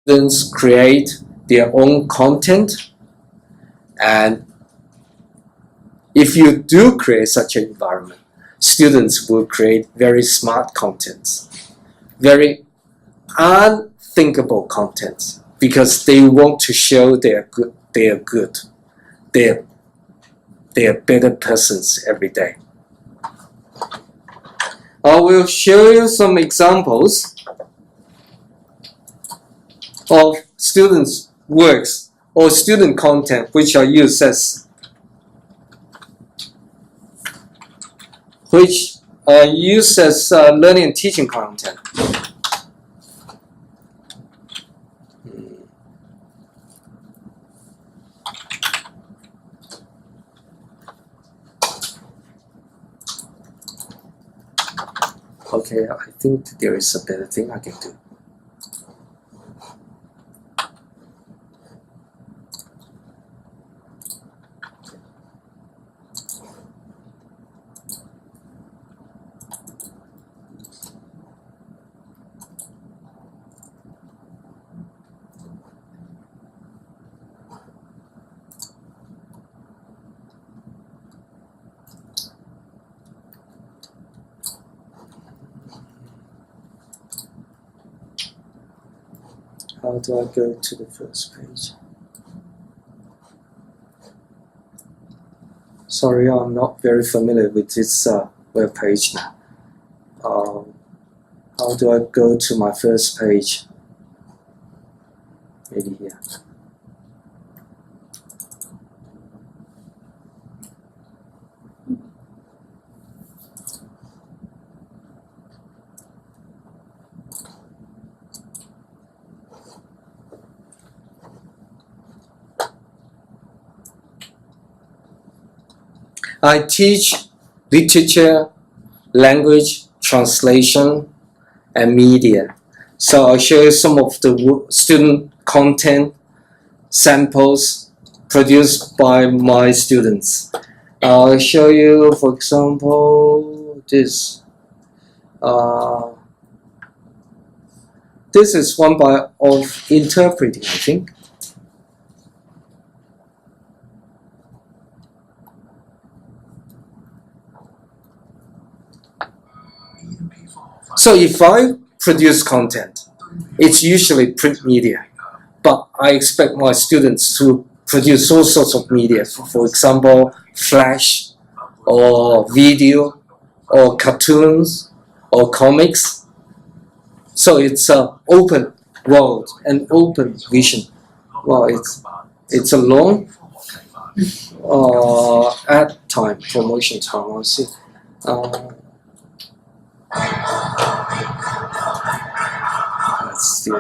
students create their own content, and if you do create such an environment, students will create very smart contents, very unthinkable contents, because they want to show they are good, they are better persons every day. I will show you some examples of students' works or student content which are used as learning and teaching content. Okay, I think there is a better thing I can do. How do I go to the first page? Sorry, I'm not very familiar with this web page now. How do I go to my first page? Maybe here. I teach literature, language, translation, and media. So I'll show you some of the student content samples produced by my students. I'll show you, for example, this. This is one of interpreting, I think. So if I produce content, it's usually print media, but I expect my students to produce all sorts of media, for example, flash, or video, or cartoons, or comics. So it's an open world, an open vision. Well, it's a long ad time, promotion time, I'll see. Let's see.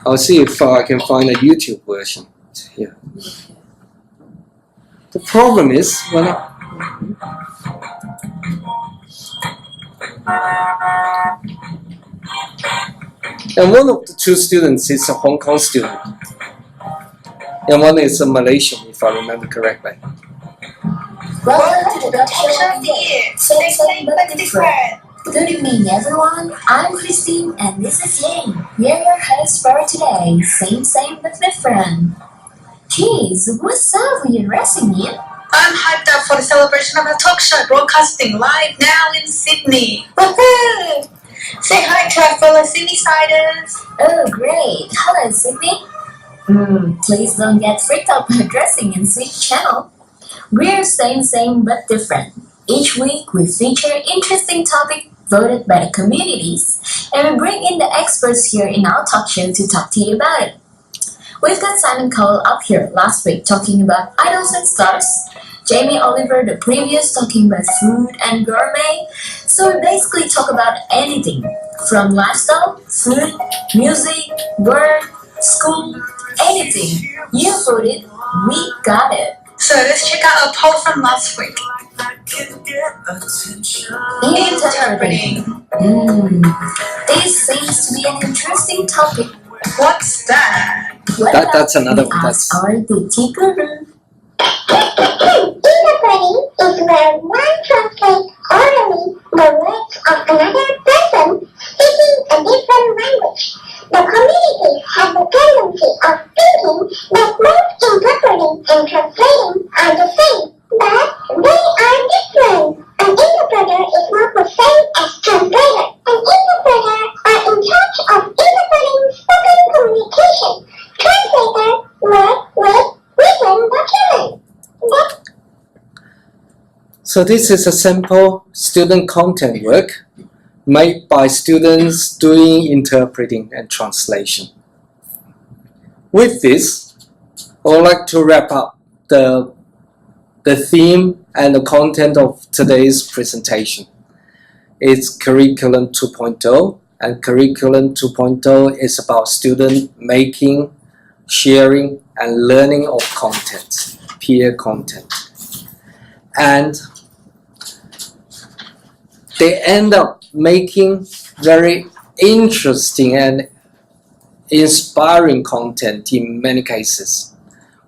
I'll see if I can find a YouTube version here. The problem is when and one of the two students is a Hong Kong student, and one is a Malaysian, if I remember correctly. Welcome to the talk show of the year. Same but different. Good evening, everyone. I'm Christine, and this is Yang. We're your hosts for today. Same but different. Geez, what's up with your dressing in? I'm hyped up for the celebration of our talk show broadcasting live now in Sydney. Woohoo! Say hi to our fellow Sydney-siders. Oh, great. Hello, Sydney. Please don't get freaked out by dressing in Sweet Channel. We're same but different. Each week we feature interesting topics voted by the communities, and we bring in the experts here in our talk show to talk to you about it. We've got Simon Cole up here last week talking about idols and stars, Jamie Oliver the previous talking about food and gourmet. So we basically talk about anything from lifestyle, food, music, work, school, anything. You voted, we got it. So let's check out a poll from last week. Interpreting. This seems to be an interesting topic. What's that? That's another one. That's our boutique guru. Interpreting is where one translates orally another person speaking a different language. The community has the tendency of thinking that both interpreting and translating are the same, but they are different. An interpreter is not the same as translator. An interpreter are in charge of interpreting spoken communication. Translator work with written documents. So this is a simple student content work made by students doing interpreting and translation. With this, I would like to wrap up the theme and the content of today's presentation. It's Curriculum 2.0, and Curriculum 2.0 is about student making, sharing, and learning of content, peer content. And they end up making very interesting and inspiring content in many cases.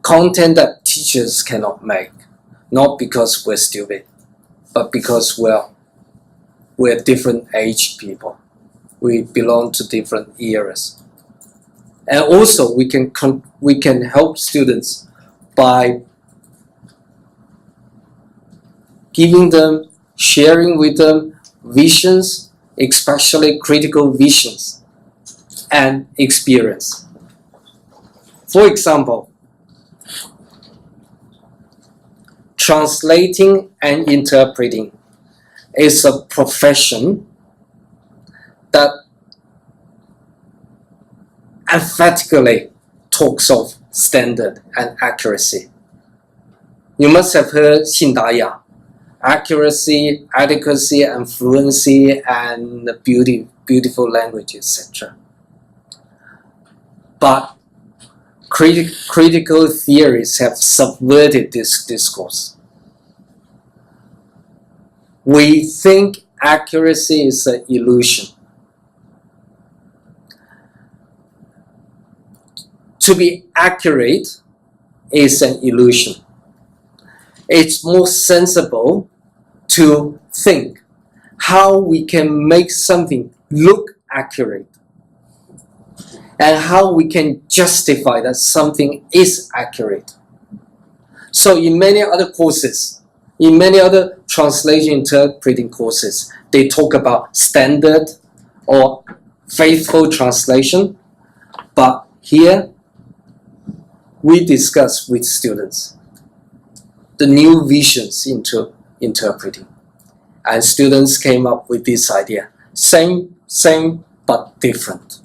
Content that teachers cannot make, not because we're stupid, but because we're different age people. We belong to different eras. And also we can help students by giving them, sharing with them visions, especially critical visions and experience. For example, translating and interpreting is a profession that emphatically talks of standard and accuracy. You must have heard 信达雅. Accuracy, adequacy, and fluency, and beautiful language, etc. But critical theories have subverted this discourse. We think accuracy is an illusion. To be accurate is an illusion. It's more sensible to think how we can make something look accurate and how we can justify that something is accurate. So in many other courses, in many other translation interpreting courses, they talk about standard or faithful translation, but here we discuss with students the new visions into interpreting. And students came up with this idea. Same, but different.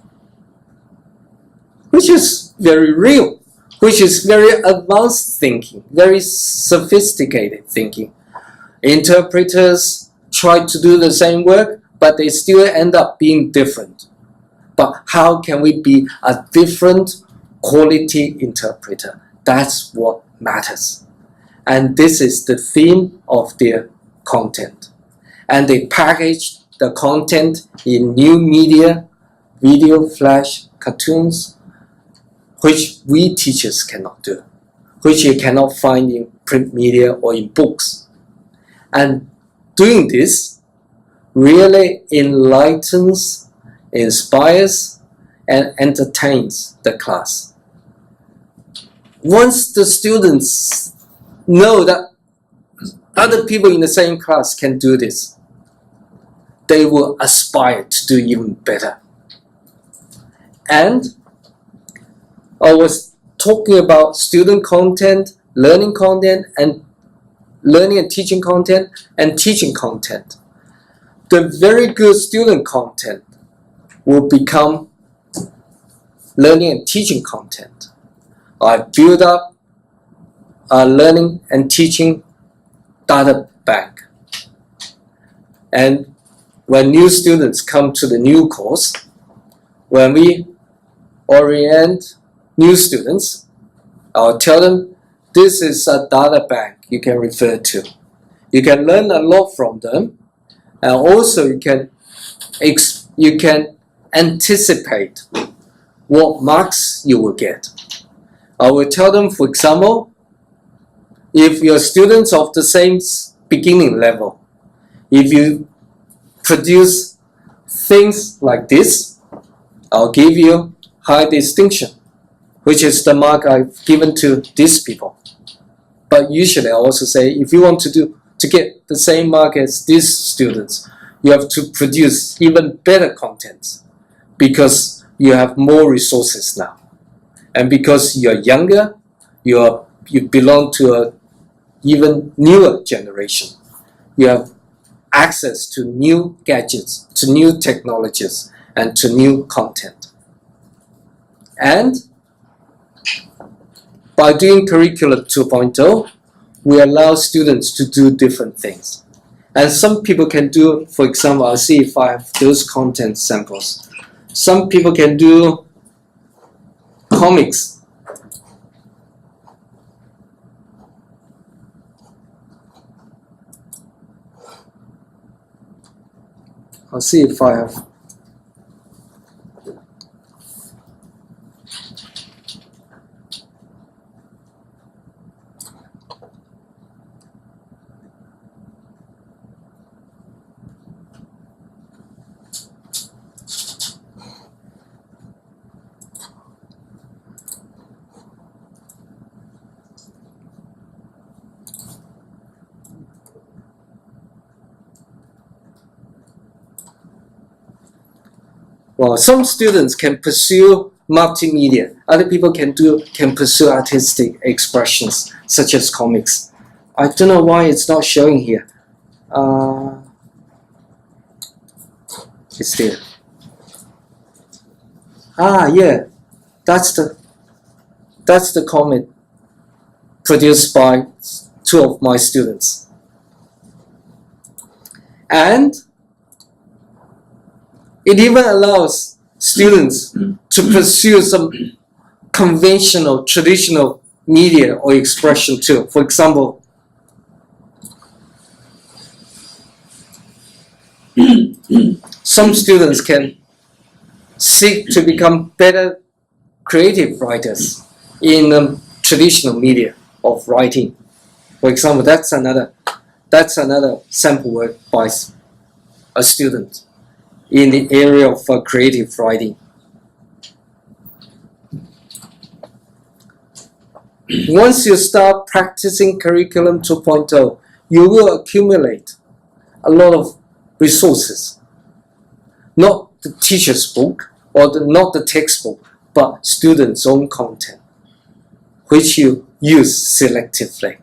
Which is very real. Which is very advanced thinking. Very sophisticated thinking. Interpreters try to do the same work, but they still end up being different. But how can we be a different quality interpreter? That's what matters. And this is the theme of their content. And they package the content in new media, video, flash, cartoons, which we teachers cannot do, which you cannot find in print media or in books. And doing this really enlightens, inspires, and entertains the class. Once the students know that other people in the same class can do this, they will aspire to do even better. And I was talking about student content, learning content, and learning and teaching content, and teaching content. The very good student content will become learning and teaching content. I build up a learning and teaching data bank. And when new students come to the new course, when we orient new students, I'll tell them this is a data bank you can refer to. You can learn a lot from them, and also you can anticipate what marks you will get. I will tell them, for example, if your students of the same beginning level, if you produce things like this, I'll give you high distinction, which is the mark I've given to these people. But usually I also say, if you want to get the same mark as these students, you have to produce even better content because you have more resources now. And because you're younger, you belong to an even newer generation. You have access to new gadgets, to new technologies, and to new content. And by doing Curriculum 2.0, we allow students to do different things. And some people can do, for example, I'll see if I have those content samples. Some people can do comics. I'll see if I have. Well, some students can pursue multimedia. Other people can pursue artistic expressions, such as comics. I don't know why it's not showing here. It's there. Yeah, that's the comic produced by two of my students. And it even allows students to pursue some conventional, traditional media or expression too. For example, some students can seek to become better creative writers in traditional media of writing. For example, that's another sample work by a student in the area of creative writing. Once you start practicing Curriculum 2.0, you will accumulate a lot of resources. Not the teacher's book or not the textbook, but students' own content, which you use selectively.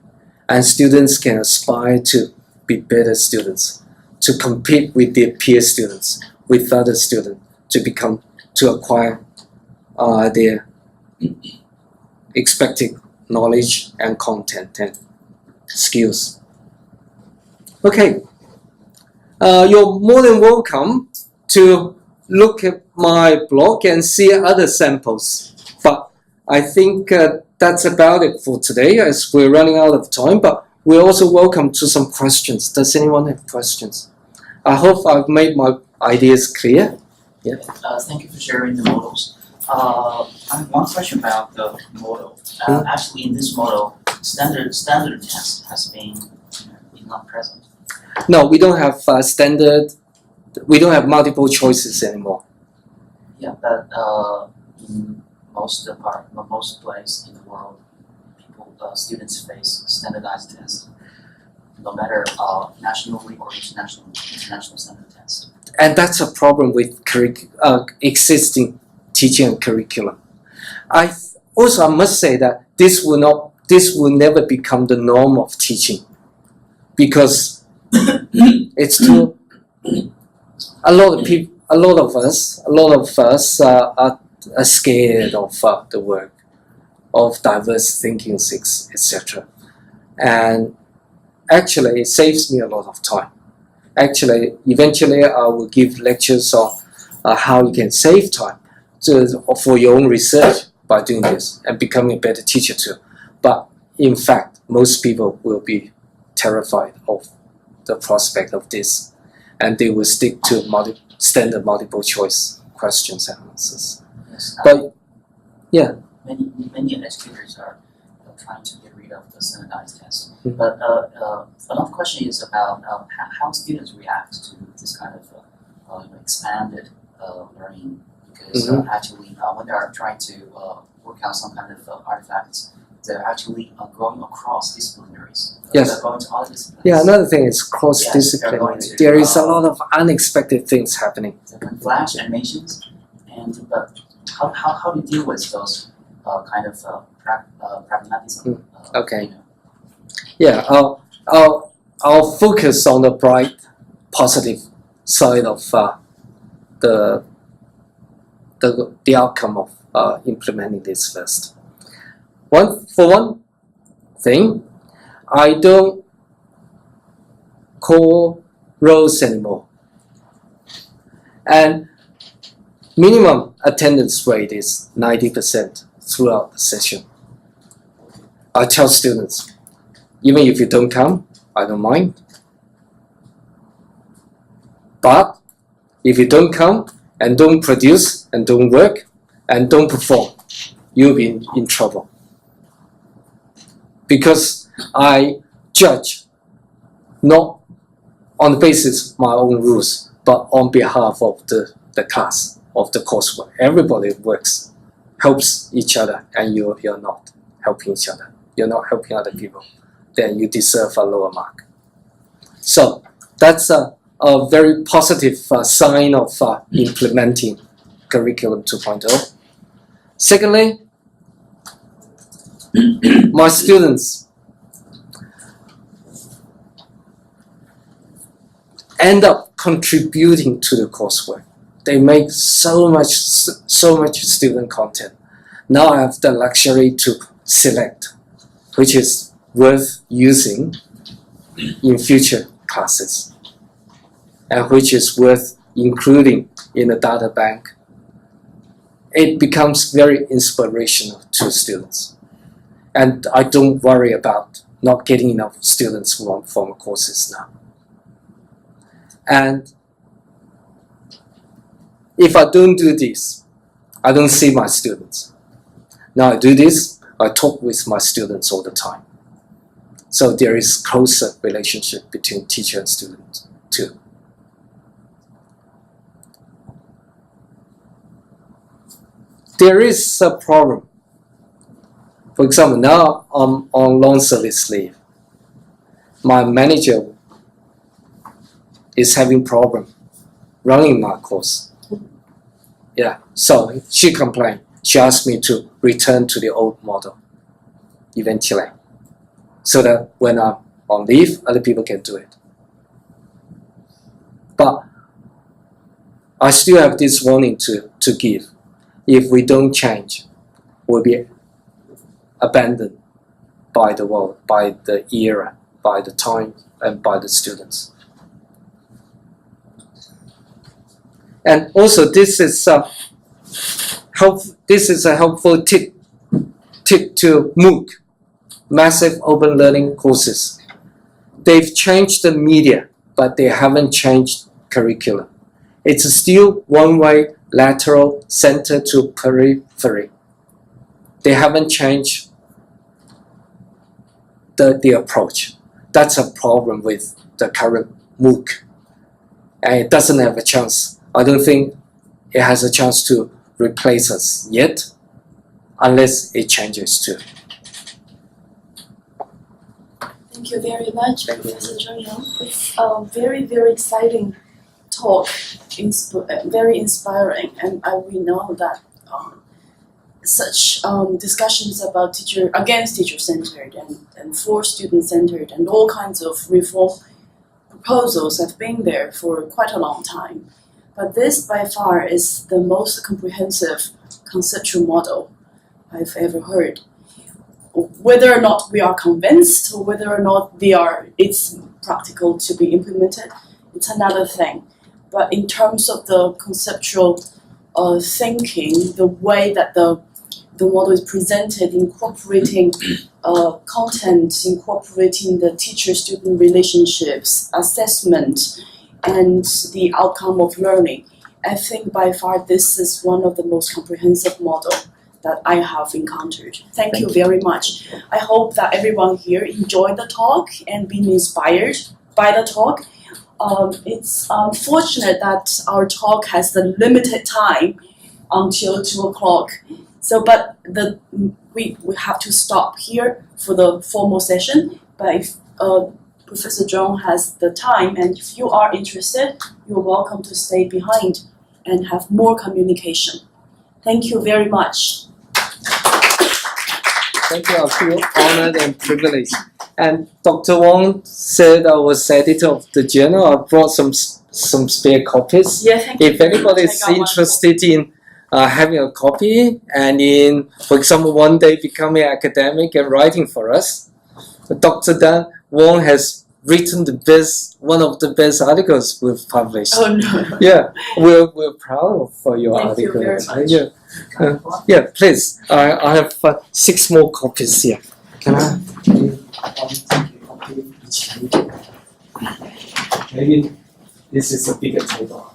And students can aspire to be better students, to compete with their peer students, with other students, to acquire their expected knowledge and content and skills. Okay, you're more than welcome to look at my blog and see other samples. But I think that's about it for today, as we're running out of time. But we're also welcome to some questions. Does anyone have questions? I hope I've made my ideas clear. Yeah. Thank you for sharing the models. I have one question about the model. Actually, in this model, standard test has been not present. No, we don't have standard. We don't have multiple choices anymore. Yeah, but in most places in the world, students face standardized tests, no matter nationally or international standard tests. And that's a problem with existing teaching curriculum. I must say that this will never become the norm of teaching, because it's too. A lot of us are scared of the work of diverse thinking, etc. And actually, it saves me a lot of time. Actually, eventually, I will give lectures on how you can save time for your own research by doing this and becoming a better teacher too. But in fact, most people will be terrified of the prospect of this, and they will stick to standard multiple choice questions and answers. Yes, But yeah, many educators are trying to get rid of the standardized test. Mhm. But another question is about how students react to this kind of expanded learning. Because actually, when they are trying to work out some kind of artifacts, they're actually growing across disciplinaries. Yes. They're going to other disciplines. Yeah, another thing is cross-disciplinary. Yes, they're going to, There is a lot of unexpected things happening. Different flash animations, but how do you deal with those kind of pragmatism? Okay. You know? Yeah, I'll focus on the bright, positive side of the outcome of implementing this first. For one thing, I don't call roles anymore, and minimum attendance rate is 90% throughout the session. I tell students, even if you don't come, I don't mind. But if you don't come and don't produce and don't work and don't perform, you'll be in trouble. Because I judge not on the basis of my own rules, but on behalf of the class, of the coursework. Everybody works, helps each other, and you're not helping each other. You're not helping other people. Then you deserve a lower mark. So that's a very positive sign of implementing Curriculum 2.0. Secondly, my students end up contributing to the coursework. They make so much student content. Now I have the luxury to select which is worth using in future classes and which is worth including in a data bank. It becomes very inspirational to students. And I don't worry about not getting enough students who want formal courses now. And if I don't do this, I don't see my students. Now I do this, I talk with my students all the time. So there is closer relationship between teacher and student too. There is a problem. For example, now I'm on long service leave. My manager is having problem running my course. Yeah, so she complained. She asked me to return to the old model eventually, so that when I'm on leave, other people can do it. But I still have this warning to give. If we don't change, we'll be abandoned by the world, by the era, by the time, and by the students. And also, this is a helpful tip to MOOC, Massive Open Learning Courses. They've changed the media, but they haven't changed curriculum. It's still one-way, lateral, center to periphery. They haven't changed the approach. That's a problem with the current MOOC. And it doesn't have a chance. I don't think it has a chance to replace us yet, unless it changes too. Thank you very much, Professor Zhong. It's a very, very exciting talk, very inspiring, and we know that such discussions about against teacher-centered and for student-centered and all kinds of reform proposals have been there for quite a long time. But this, by far, is the most comprehensive conceptual model I've ever heard. Whether or not we are convinced, or whether or not it's practical to be implemented, it's another thing. But in terms of the conceptual thinking, the way that the model is presented, incorporating content, incorporating the teacher-student relationships, assessment, and the outcome of learning, I think by far this is one of the most comprehensive models that I have encountered. Thank you very much. I hope that everyone here enjoyed the talk and been inspired by the talk. It's unfortunate that our talk has the limited time until 2 o'clock. So, but we have to stop here for the formal session. But if Professor Zhong has the time, and if you are interested, you're welcome to stay behind and have more communication. Thank you very much. Thank you. I feel honored and privileged. And Dr. Wong said I was editor of the journal. I brought some spare copies. Yeah, thank you. If anybody is interested in having a copy and in, for example, one day becoming academic and writing for us, Dr. Dan Wong has written one of the best articles we've published. Oh no. Yeah, we're proud for your Thank you very articles. much. Yeah, yeah. Please, I have 6 more copies here. Can I? Maybe this is a bigger table.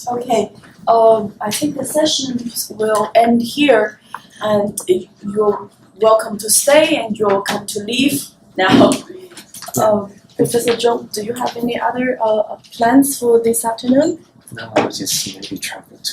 Okay. I think the session will end here, and you're welcome to stay and you're welcome to leave now. Professor Zhong, do you have any other plans for this afternoon? No, I'll just maybe travel to